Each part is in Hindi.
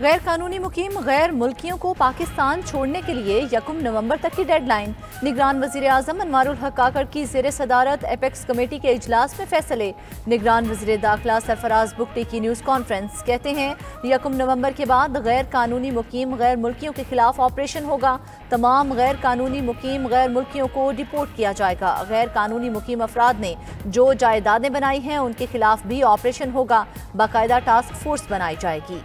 गैर कानूनी मुकीम गैर मुल्कियों को पाकिस्तान छोड़ने के लिए 1 नवंबर तक की डेडलाइन। निगरान वजीर आजम अनवारुल हक काकड़ की ज़ेर सदारत एपेक्स कमेटी के इजलास में फैसले। निगरान वजीर दाखिला सरफराज बुगटी की न्यूज़ कॉन्फ्रेंस। कहते हैं 1 नवंबर के बाद गैर कानूनी मुकीम गैर मुल्कियों के खिलाफ ऑपरेशन होगा। तमाम गैर कानूनी मुकीम गैर मुल्कियों को डिपोर्ट किया जाएगा। गैर कानूनी मुकीम अफराद ने जो जायदादें बनाई हैं उनके खिलाफ भी ऑपरेशन होगा। बाकायदा टास्क फोर्स बनाई जाएगी।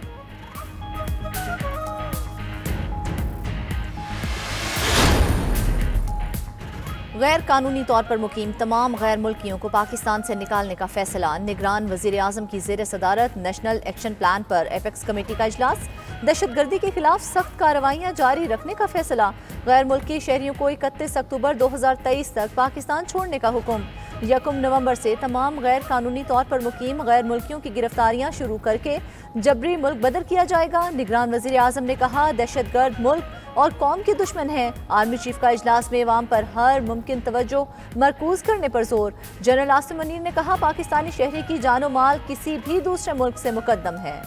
गैर कानूनी तौर पर मुकीम तमाम गैर मुल्कियों को पाकिस्तान से निकालने का फैसला। निगरान वजीर आजम की ज़ेर सदारत नेशनल एक्शन प्लान पर एपेक्स कमेटी का इजलास। दहशतगर्दी के खिलाफ सख्त कार्रवाइयाँ जारी रखने का फैसला। गैर मुल्की शहरियों को 31 अक्टूबर 2023 तक पाकिस्तान छोड़ने का हुक्म। 1 नवंबर से तमाम गैर कानूनी तौर पर मुकीम गैर मुल्कियों की गिरफ्तारियां शुरू करके जबरी मुल्क बदर किया जाएगा। निगरान वजीर आजम ने कहा दहशतगर्द मुल्क और कौम के दुश्मन हैं। आर्मी चीफ का इजलास में अवाम पर हर मुमकिन तवज्जो मरकूज करने पर जोर। जनरल आसिम मुनीर ने कहा पाकिस्तानी शहरी की जानो माल किसी भी दूसरे मुल्क से मुकद्दम है।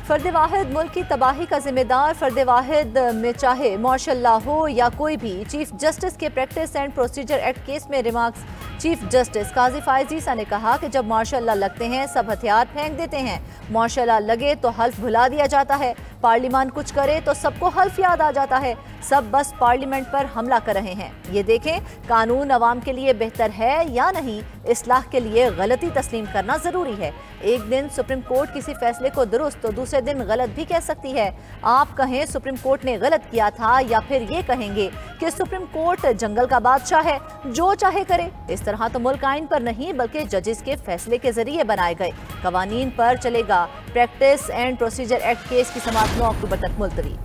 फर्द वाहिद मुल्क की तबाही का जिम्मेदार। फर्द वाहिद में चाहे मार्शल लॉ हो या कोई भी। चीफ जस्टिस के practice and procedure act case में रिमार्क्स। चीफ जस्टिस काजी फायज ईसा ने कहा कि जब मार्शल लॉ लगते हैं सब हथियार फेंक देते हैं। मार्शल लॉ लगे तो हल्फ भुला दिया जाता है। पार्लियामान कुछ करे तो सबको हल्फ याद आ जाता है। सब बस पार्लियामेंट पर हमला कर रहे हैं। ये देखें कानून अवाम के लिए बेहतर है या नहीं। इस्लाह के लिए गलती तस्लीम करना जरूरी है। एक दिन सुप्रीम कोर्ट किसी फैसले को दुरुस्त तो दूसरे दिन गलत भी कह सकती है। आप कहें सुप्रीम कोर्ट ने गलत किया था या फिर ये कहेंगे कि सुप्रीम कोर्ट जंगल का बादशाह है जो चाहे करे। इस तरह तो मुल्क आइन पर नहीं बल्कि जजेस के फैसले के जरिए बनाए गए कवानीन पर चलेगा। Practice and procedure act case की समाअत 9 अक्टूबर तक मुलतवी।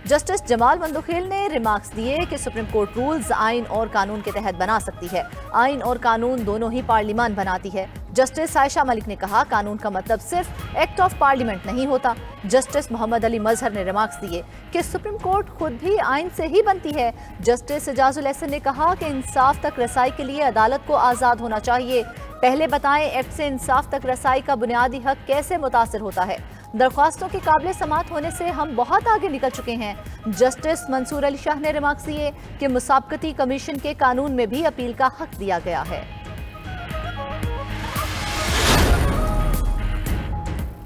जस्टिस जमाल मंदोखेल ने रिमार्क्स दिए कि सुप्रीम कोर्ट रूल्स आइन और कानून के तहत बना सकती है। आइन और कानून दोनों ही पार्लियामान बनाती है। जस्टिस आयशा मलिक ने कहा कानून का मतलब सिर्फ एक्ट ऑफ पार्लियामेंट नहीं होता। जस्टिस मोहम्मद अली मजहर ने रिमार्क्स दिए कि सुप्रीम कोर्ट खुद भी आइन से ही बनती है। जस्टिस एजाजुल एहसन ने कहा कि इंसाफ तक रसाई के लिए अदालत को आज़ाद होना चाहिए। पहले बताएं एक्ट से इंसाफ तक रसाई का बुनियादी हक कैसे मुतासिर होता है। दरख्वास्तों के काबिल समाअत होने से हम बहुत आगे निकल चुके हैं। जस्टिस मंसूर अली शाह ने रिमार्क्स दिए कि मुसाबकती कमीशन के कानून में भी अपील का हक दिया गया है।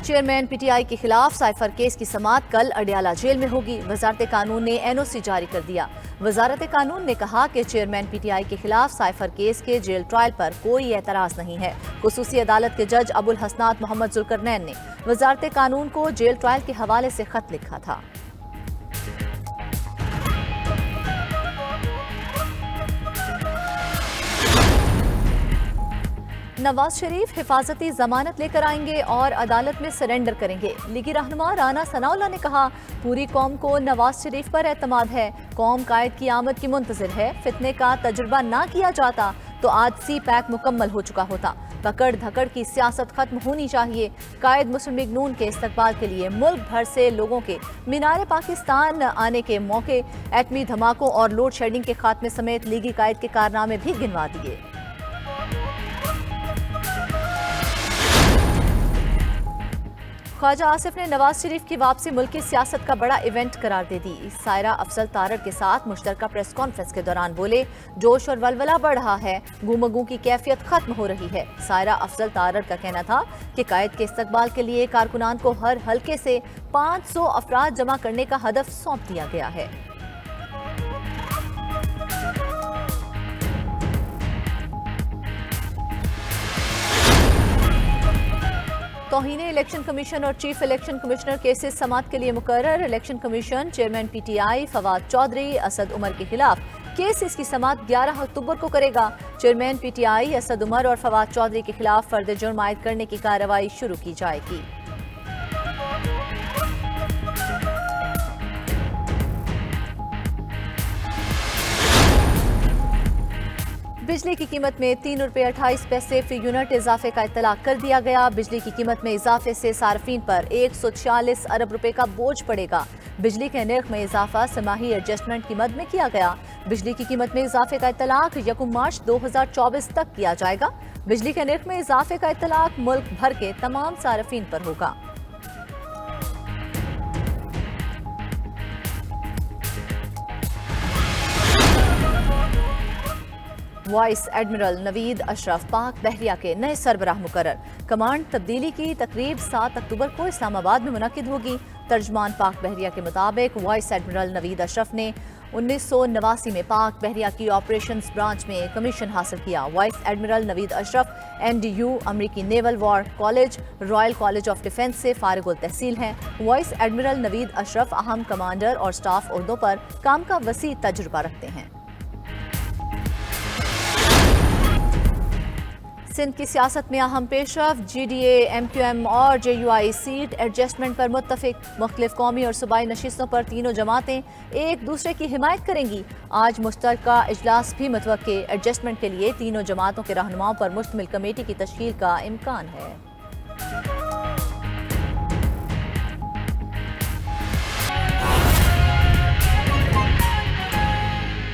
चेयरमैन पीटीआई के खिलाफ साइफर केस की समाअत कल अडियाला जेल में होगी। वजारत कानून ने एनओसी जारी कर दिया। वजारत कानून ने कहा कि चेयरमैन पीटीआई के खिलाफ साइफर केस के जेल ट्रायल पर कोई एतराज नहीं है। खुसूसी अदालत के जज अबुल हसनात मोहम्मद जुल्करनैन ने वजारत कानून को जेल ट्रायल के हवाले से खत लिखा था। नवाज शरीफ हिफाजती जमानत लेकर आएंगे और अदालत में सरेंडर करेंगे। लीगी रहनुमा राना सनाउल्लाह ने कहा पूरी कौम को नवाज शरीफ पर एतमाद है। कौम कायद की आमद की मुंतजिर है। फितने का तजुर्बा ना किया जाता तो आज सी पैक मुकम्मल हो चुका होता। पकड़ धकड़ की सियासत खत्म होनी चाहिए। कायद मुस्लिम लीग नून के इस्तकबाल के लिए मुल्क भर से लोगों के मीनार पाकिस्तान आने के मौके एटमी धमाकों और लोड शेडिंग के खात्मे समेत लीगी कायद के कारनामे भी गिनवा दिए। ख्वाजा आसिफ ने नवाज शरीफ की वापसी मुल्क की सियासत का बड़ा इवेंट करार दे दी। सायरा अफजल तारड़ के साथ मुश्तरका प्रेस कॉन्फ्रेंस के दौरान बोले जोश और वलवला बढ़ रहा है। गुमगू की कैफियत खत्म हो रही है। सायरा अफजल तारड़ का कहना था कि कायद के इस्तकबाल के लिए कारकुनान को हर हल्के से 500 अफराद जमा करने का हदफ सौंप दिया गया है। तौहीन इलेक्शन कमीशन और चीफ इलेक्शन कमिश्नर केसेस समाअत के लिए मुकर्रर। Election commission chairman PTI Fawad Chaudhry Asad Umar के खिलाफ केसेस की समाअत 11 अक्टूबर को करेगा। चेयरमैन पीटीआई असद उमर और फवाद चौधरी के खिलाफ फर्द जुर्म आयद करने की कार्रवाई शुरू की जाएगी। बिजली की कीमत में 3 रुपये 28 पैसे फी यूनिट इजाफे का इत्तलाक कर दिया गया। बिजली की कीमत में इजाफे से सार्फिन पर 146 अरब रुपए का बोझ पड़ेगा। बिजली के नर्ख में इजाफा समाही एडजस्टमेंट की मद में किया गया। बिजली की कीमत में इजाफे का इत्तलाक 1 मार्च 2024 तक किया जाएगा। बिजली के निर्ख में इजाफे का इत्तलाक मुल्क भर के तमाम सार्फिन पर होगा। वाइस एडमिरल नवीद अशरफ पाक बहरिया के नए सरबराह मुकर्रर। कमांड तब्दीली की तकरीब 7 अक्टूबर को इस्लामाबाद में मुनक्किद होगी। तर्जमान पाक बहरिया के मुताबिक वाइस एडमिरल नवीद अशरफ ने 1989 में पाक बहरिया की ऑपरेशंस ब्रांच में कमीशन हासिल किया। Vice admiral Naveed Ashraf NDU अमरीकी naval war college royal college of defence से फारिगुल तहसील हैं। वाइस एडमिरल नवीद अशरफ अहम कमांडर और स्टाफ ओहदों पर काम का वसी तजुर्बा रखते हैं। सिंध की सियासत में अहम पेशरफ। GDA, MQM और JUI सीट एडजस्टमेंट पर मुत्तफिक। मुख्तलिफ कौमी और सूबाई नशिस्तों पर तीनों जमातें एक दूसरे की हिमायत करेंगी। आज मुश्तरका इजलास भी मुतवक्के। एडजस्टमेंट के लिए तीनों जमातों के रहनुमाओं पर मुश्तमिल कमेटी की तश्कील का इम्कान है।